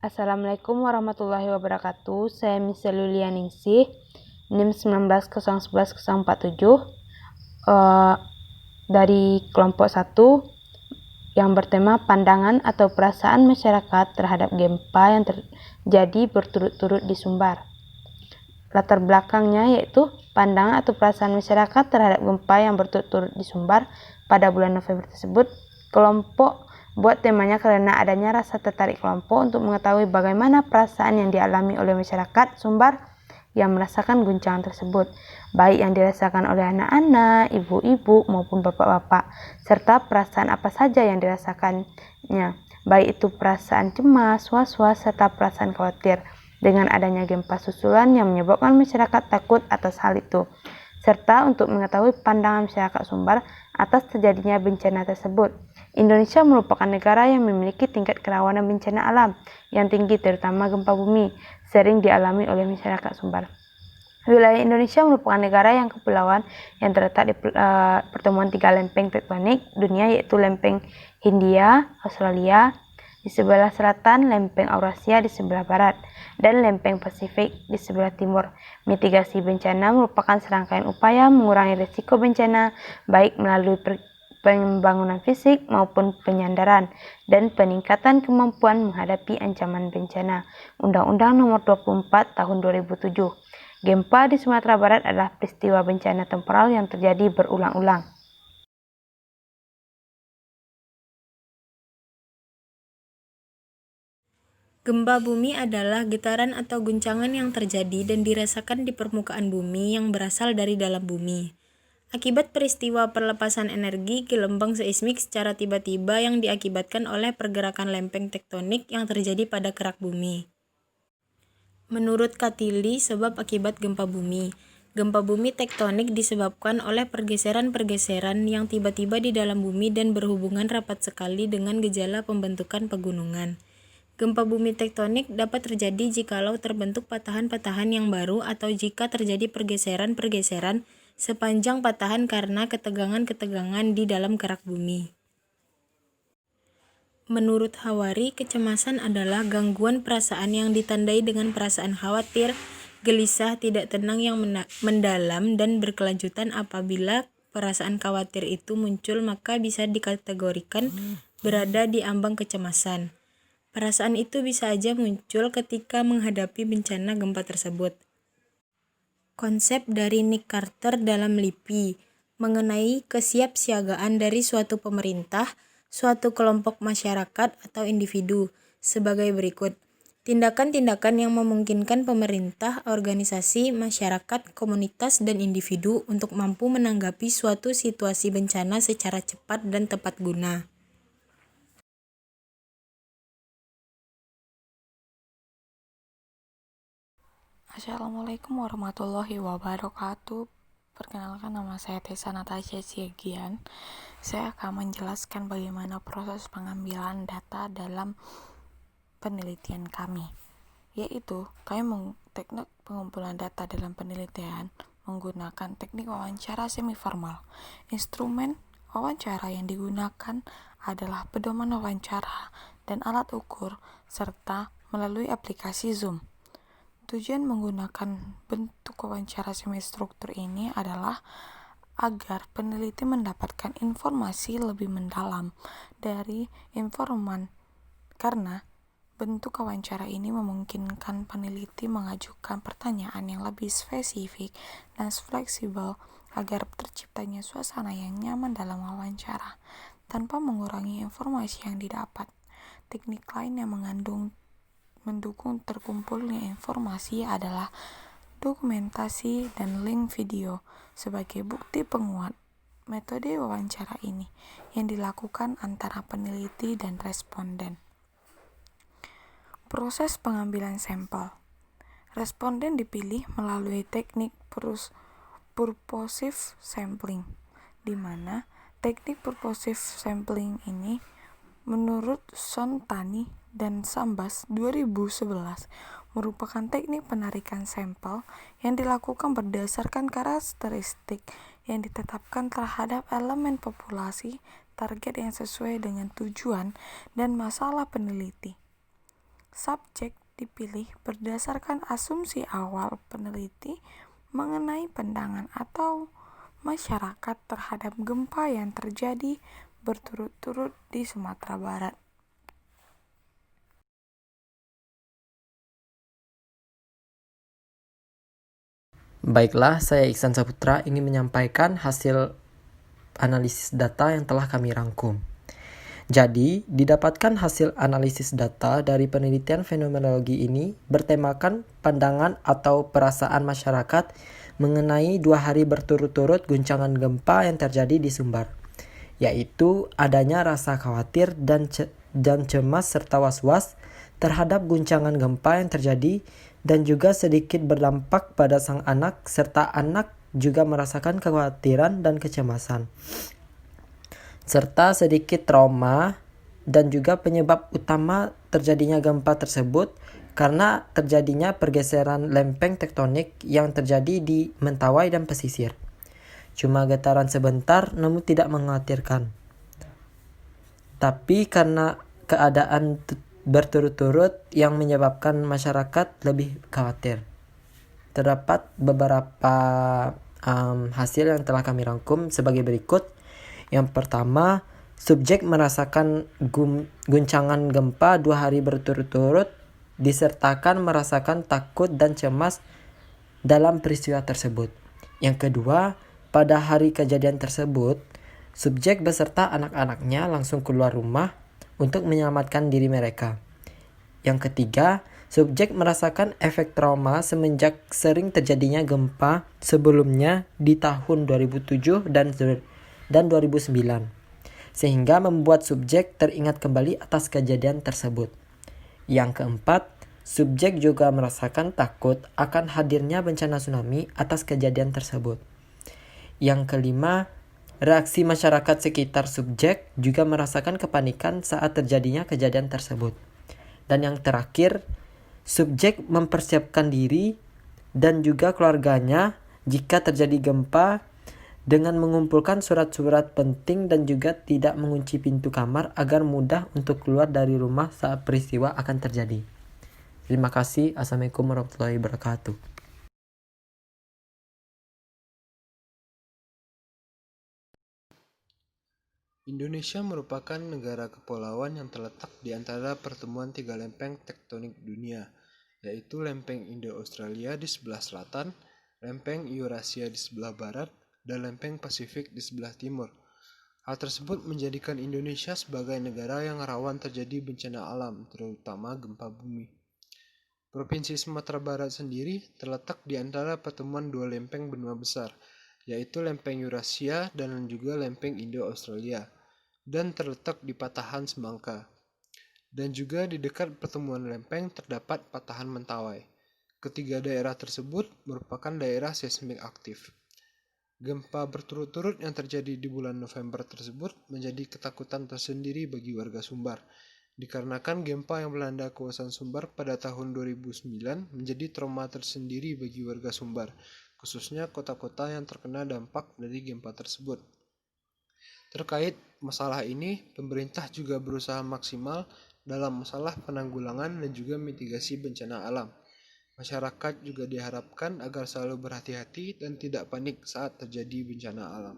Assalamualaikum warahmatullahi wabarakatuh. Saya Miss Lulianingsih, NIM 19011047 dari kelompok 1 yang bertema pandangan atau perasaan masyarakat terhadap gempa yang terjadi berturut-turut di Sumbar. Latar belakangnya yaitu pandangan atau perasaan masyarakat terhadap gempa yang berturut-turut di Sumbar pada bulan November tersebut. Kelompok buat temanya karena adanya rasa tertarik kelompok untuk mengetahui bagaimana perasaan yang dialami oleh masyarakat Sumbar yang merasakan guncangan tersebut, baik yang dirasakan oleh anak-anak, ibu-ibu maupun bapak-bapak, serta perasaan apa saja yang dirasakannya, baik itu perasaan cemas, was-was, serta perasaan khawatir dengan adanya gempa susulan yang menyebabkan masyarakat takut atas hal itu, serta untuk mengetahui pandangan masyarakat Sumbar atas terjadinya bencana tersebut. Indonesia merupakan negara yang memiliki tingkat kerawanan bencana alam yang tinggi, terutama gempa bumi, sering dialami oleh masyarakat Sumbar. Wilayah Indonesia merupakan negara yang kepulauan yang terletak di pertemuan 3 lempeng tektonik dunia, yaitu lempeng Hindia, Australia di sebelah selatan, lempeng Eurasia di sebelah barat, dan lempeng Pasifik di sebelah timur. Mitigasi bencana merupakan serangkaian upaya mengurangi risiko bencana, baik melalui pembangunan fisik maupun penyandaran dan peningkatan kemampuan menghadapi ancaman bencana. Undang-Undang Nomor 24 Tahun 2007. Gempa di Sumatera Barat adalah peristiwa bencana temporal yang terjadi berulang-ulang. Gempa bumi adalah getaran atau guncangan yang terjadi dan dirasakan di permukaan bumi yang berasal dari dalam bumi. Akibat peristiwa perlepasan energi gelombang seismik secara tiba-tiba yang diakibatkan oleh pergerakan lempeng tektonik yang terjadi pada kerak bumi. Menurut Katilli, sebab akibat gempa bumi tektonik disebabkan oleh pergeseran-pergeseran yang tiba-tiba di dalam bumi dan berhubungan rapat sekali dengan gejala pembentukan pegunungan. Gempa bumi tektonik dapat terjadi jikalau terbentuk patahan-patahan yang baru atau jika terjadi pergeseran-pergeseran sepanjang patahan karena ketegangan-ketegangan di dalam kerak bumi. Menurut Hawari, kecemasan adalah gangguan perasaan yang ditandai dengan perasaan khawatir, gelisah, tidak tenang yang mendalam dan berkelanjutan. Apabila perasaan khawatir itu muncul, maka bisa dikategorikan berada di ambang kecemasan. Perasaan itu bisa saja muncul ketika menghadapi bencana gempa tersebut. Konsep dari Nick Carter dalam LIPI mengenai kesiapsiagaan dari suatu pemerintah, suatu kelompok masyarakat atau individu sebagai berikut. Tindakan-tindakan yang memungkinkan pemerintah, organisasi, masyarakat, komunitas, dan individu untuk mampu menanggapi suatu situasi bencana secara cepat dan tepat guna. Assalamualaikum warahmatullahi wabarakatuh. Perkenalkan, nama saya Tessa Natasha Siagian. Saya akan menjelaskan bagaimana proses pengambilan data dalam penelitian kami, yaitu kami teknik pengumpulan data dalam penelitian menggunakan teknik wawancara semi-formal. Instrumen wawancara yang digunakan adalah pedoman wawancara dan alat ukur serta melalui aplikasi Zoom. Tujuan menggunakan bentuk wawancara semi-struktur ini adalah agar peneliti mendapatkan informasi lebih mendalam dari informan, karena bentuk wawancara ini memungkinkan peneliti mengajukan pertanyaan yang lebih spesifik dan fleksibel agar terciptanya suasana yang nyaman dalam wawancara tanpa mengurangi informasi yang didapat. Teknik lain yang mendukung terkumpulnya informasi adalah dokumentasi dan link video sebagai bukti penguat metode wawancara ini yang dilakukan antara peneliti dan responden. Proses pengambilan sampel. Responden dipilih melalui teknik purposive sampling, di mana teknik purposive sampling ini menurut Sontani dan Sambas 2011 merupakan teknik penarikan sampel yang dilakukan berdasarkan karakteristik yang ditetapkan terhadap elemen populasi target yang sesuai dengan tujuan dan masalah peneliti. Subjek dipilih berdasarkan asumsi awal peneliti mengenai pandangan atau masyarakat terhadap gempa yang terjadi berturut-turut di Sumatera Barat. Baiklah, saya Iksan Saputra ingin menyampaikan hasil analisis data yang telah kami rangkum. Jadi, didapatkan hasil analisis data dari penelitian fenomenologi ini bertemakan pandangan atau perasaan masyarakat mengenai 2 hari berturut-turut guncangan gempa yang terjadi di Sumbar, yaitu adanya rasa khawatir dan cemas serta was-was terhadap guncangan gempa yang terjadi dan juga sedikit berdampak pada sang anak serta anak juga merasakan kekhawatiran dan kecemasan. Serta sedikit trauma dan juga penyebab utama terjadinya gempa tersebut karena terjadinya pergeseran lempeng tektonik yang terjadi di Mentawai dan pesisir. Cuma getaran sebentar namun tidak mengkhawatirkan. Tapi karena keadaan berturut-turut yang menyebabkan masyarakat lebih khawatir. Terdapat beberapa hasil yang telah kami rangkum sebagai berikut. Yang pertama, subjek merasakan guncangan gempa 2 hari berturut-turut disertakan merasakan takut dan cemas dalam peristiwa tersebut. Yang kedua, pada hari kejadian tersebut, subjek beserta anak-anaknya langsung keluar rumah untuk menyelamatkan diri mereka. Yang ketiga, subjek merasakan efek trauma semenjak sering terjadinya gempa sebelumnya di tahun 2007 dan 2009, sehingga membuat subjek teringat kembali atas kejadian tersebut. Yang keempat, subjek juga merasakan takut akan hadirnya bencana tsunami atas kejadian tersebut. Yang kelima, reaksi masyarakat sekitar subjek juga merasakan kepanikan saat terjadinya kejadian tersebut. Dan yang terakhir, subjek mempersiapkan diri dan juga keluarganya jika terjadi gempa dengan mengumpulkan surat-surat penting dan juga tidak mengunci pintu kamar agar mudah untuk keluar dari rumah saat peristiwa akan terjadi. Terima kasih. Assalamualaikum warahmatullahi wabarakatuh. Indonesia merupakan negara kepulauan yang terletak di antara pertemuan 3 lempeng tektonik dunia, yaitu lempeng Indo-Australia di sebelah selatan, lempeng Eurasia di sebelah barat, dan lempeng Pasifik di sebelah timur. Hal tersebut menjadikan Indonesia sebagai negara yang rawan terjadi bencana alam, terutama gempa bumi. Provinsi Sumatera Barat sendiri terletak di antara pertemuan 2 lempeng benua besar, yaitu lempeng Eurasia dan juga lempeng Indo-Australia, dan terletak di patahan Semangka. Dan juga di dekat pertemuan lempeng terdapat patahan Mentawai. Ketiga daerah tersebut merupakan daerah seismik aktif. Gempa berturut-turut yang terjadi di bulan November tersebut menjadi ketakutan tersendiri bagi warga Sumbar, dikarenakan gempa yang melanda kawasan Sumbar pada tahun 2009 menjadi trauma tersendiri bagi warga Sumbar, khususnya kota-kota yang terkena dampak dari gempa tersebut. Terkait masalah ini, pemerintah juga berusaha maksimal dalam masalah penanggulangan dan juga mitigasi bencana alam. Masyarakat juga diharapkan agar selalu berhati-hati dan tidak panik saat terjadi bencana alam.